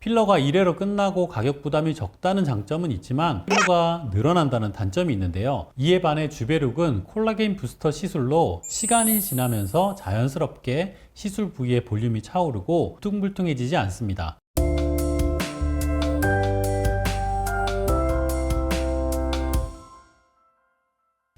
필러가 1회로 끝나고 가격 부담이 적다는 장점은 있지만 피부가 늘어난다는 단점이 있는데요. 이에 반해 주베룩은 콜라겐 부스터 시술로 시간이 지나면서 자연스럽게 시술 부위의 볼륨이 차오르고 뚱불뚱해지지 않습니다.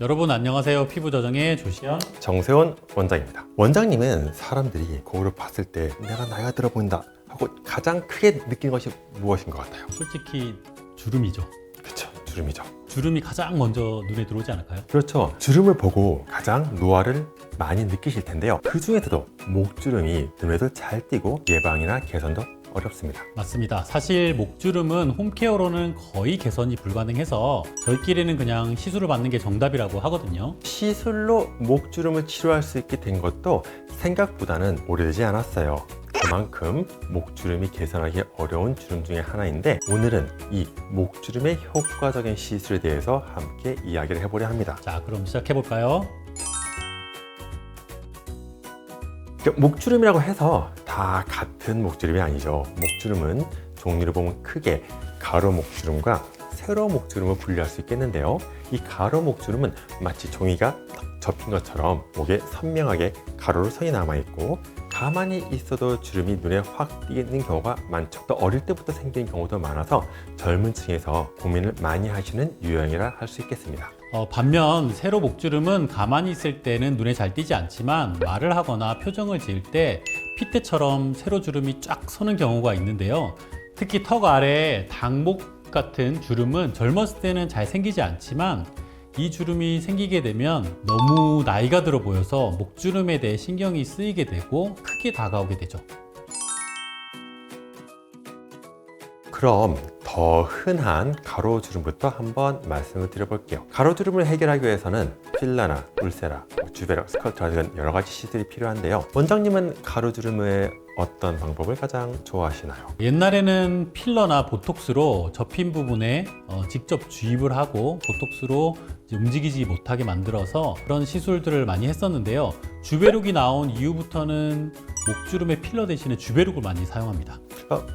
여러분 안녕하세요. 피부저정의 조시현 정세원 원장입니다. 원장님은 사람들이 거울을 봤을 때 내가 나이가 들어 보인다 하고 가장 크게 느끼는 것이 무엇인 것 같아요? 솔직히 주름이죠. 그렇죠, 주름이죠. 주름이 가장 먼저 눈에 들어오지 않을까요? 그렇죠. 주름을 보고 가장 노화를 많이 느끼실 텐데요. 그 중에서도 목주름이 눈에도 잘 띄고 예방이나 개선도 어렵습니다. 맞습니다. 사실 목주름은 홈케어로는 거의 개선이 불가능해서 저희끼리는 그냥 시술을 받는 게 정답이라고 하거든요. 시술로 목주름을 치료할 수 있게 된 것도 생각보다는 오래되지 않았어요. 그만큼 목주름이 개선하기 어려운 주름 중에 하나인데, 오늘은 이 목주름의 효과적인 시술에 대해서 함께 이야기를 해보려 합니다. 자, 그럼 시작해 볼까요? 목주름이라고 해서 다 같은 목주름이 아니죠. 목주름은 종류를 보면 크게 가로 목주름과 세로 목주름을 분리할 수 있겠는데요. 이 가로 목주름은 마치 종이가 접힌 것처럼 목에 선명하게 가로로 선이 남아있고, 가만히 있어도 주름이 눈에 확 띄는 경우가 많죠. 또 어릴 때부터 생기는 경우도 많아서 젊은 층에서 고민을 많이 하시는 유형이라 할 수 있겠습니다. 반면 세로 목주름은 가만히 있을 때는 눈에 잘 띄지 않지만 말을 하거나 표정을 지을 때 핏대처럼 세로 주름이 쫙 서는 경우가 있는데요. 특히 턱 아래 당목 같은 주름은 젊었을 때는 잘 생기지 않지만 이 주름이 생기게 되면 너무 나이가 들어 보여서 목주름에 대해 신경이 쓰이게 되고 크게 다가오게 되죠. 그럼 더 흔한 가로주름부터 한번 말씀을 드려볼게요. 가로주름을 해결하기 위해서는 필러나 울세라, 주베룩, 스컬트라 등 여러 가지 시술이 필요한데요. 원장님은 가로주름의 어떤 방법을 가장 좋아하시나요? 옛날에는 필러나 보톡스로 접힌 부분에 직접 주입을 하고 보톡스로 움직이지 못하게 만들어서 그런 시술들을 많이 했었는데요. 주베룩이 나온 이후부터는 목주름의 필러 대신에 주베룩을 많이 사용합니다.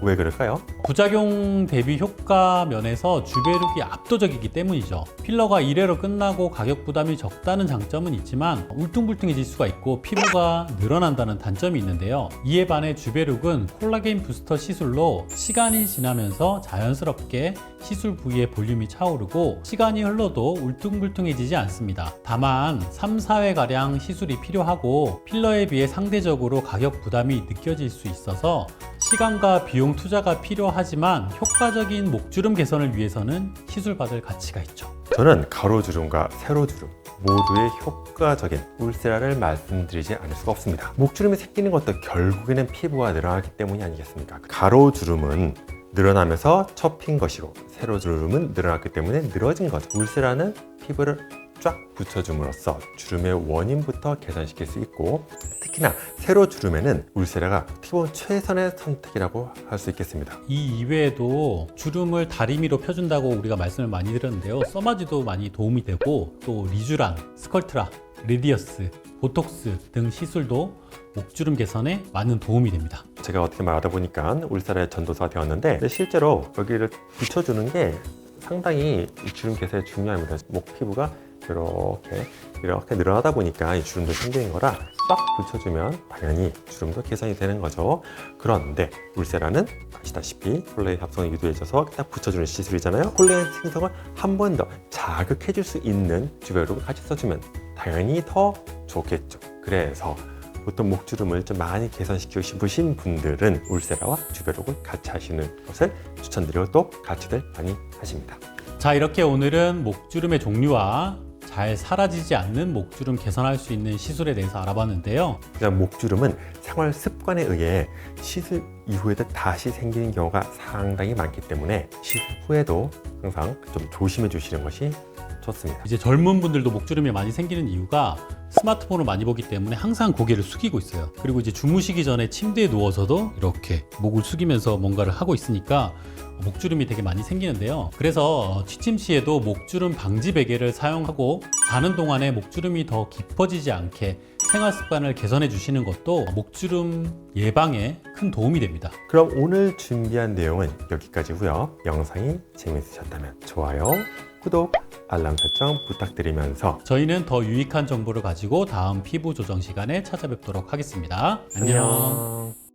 왜 그럴까요? 부작용 대비 효과 면에서 주베룩이 압도적이기 때문이죠. 필러가 1회로 끝나고 가격 부담이 적다는 장점은 있지만 울퉁불퉁해질 수가 있고 피부가 늘어난다는 단점이 있는데요. 이에 반해 주베룩은 콜라겐 부스터 시술로 시간이 지나면서 자연스럽게 시술 부위의 볼륨이 차오르고 시간이 흘러도 울퉁불퉁해지지 않습니다. 다만 3, 4회가량 시술이 필요하고 필러에 비해 상대적으로 가격 부담이 느껴질 수 있어서 시간과 비용 투자가 필요하지만 효과적인 목주름 개선을 위해서는 시술받을 가치가 있죠. 저는 가로주름과 세로주름 모두의 효과적인 울세라를 말씀드리지 않을 수가 없습니다. 목주름이 생기는 것도 결국에는 피부가 늘어나기 때문이 아니겠습니까? 가로주름은 늘어나면서 접힌 것이고 세로주름은 늘어났기 때문에 늘어진 거죠. 울세라는 피부를 쫙 붙여줌으로써 주름의 원인부터 개선시킬 수 있고, 특히나 세로주름에는 울세라가 어떻게 보면 최선의 선택이라고 할 수 있겠습니다. 이 이외에도 주름을 다리미로 펴준다고 우리가 말씀을 많이 드렸는데요. 써마지도 많이 도움이 되고, 또 리쥬란, 스컬트라, 레디어스, 보톡스 등 시술도 목주름 개선에 많은 도움이 됩니다. 제가 어떻게 말하다 보니까 울세라의 전도사가 되었는데, 근데 실제로 여기를 붙여주는 게 상당히 이 주름 개선에 중요합니다. 목 피부가 이렇게 늘어나다 보니까 이 주름도 생기는 거라 싹 붙여주면 당연히 주름도 개선이 되는 거죠. 그런데 울세라는 아시다시피 콜라겐 합성을 유도해줘서 딱 붙여주는 시술이잖아요. 콜라겐 생성을 한 번 더 자극해줄 수 있는 주베룩을 같이 써주면 당연히 더 좋겠죠. 그래서 보통 목주름을 좀 많이 개선시키고 싶으신 분들은 울세라와 주베룩을 같이 하시는 것을 추천드리고 또 같이들 많이 하십니다. 자, 이렇게 오늘은 목주름의 종류와 잘 사라지지 않는 목주름 개선할 수 있는 시술에 대해서 알아봤는데요. 목주름은 생활 습관에 의해 시술 이후에도 다시 생기는 경우가 상당히 많기 때문에 시술 후에도 항상 좀 조심해 주시는 것이 좋습니다. 이제 젊은 분들도 목주름이 많이 생기는 이유가 스마트폰을 많이 보기 때문에 항상 고개를 숙이고 있어요. 그리고 이제 주무시기 전에 침대에 누워서도 이렇게 목을 숙이면서 뭔가를 하고 있으니까 목주름이 되게 많이 생기는데요. 그래서 취침 시에도 목주름 방지 베개를 사용하고 자는 동안에 목주름이 더 깊어지지 않게 생활 습관을 개선해 주시는 것도 목주름 예방에 큰 도움이 됩니다. 그럼 오늘 준비한 내용은 여기까지고요. 영상이 재밌으셨다면 좋아요, 구독, 알람 설정 부탁드리면서 저희는 더 유익한 정보를 가지고 다음 피부 조정 시간에 찾아뵙도록 하겠습니다. 안녕.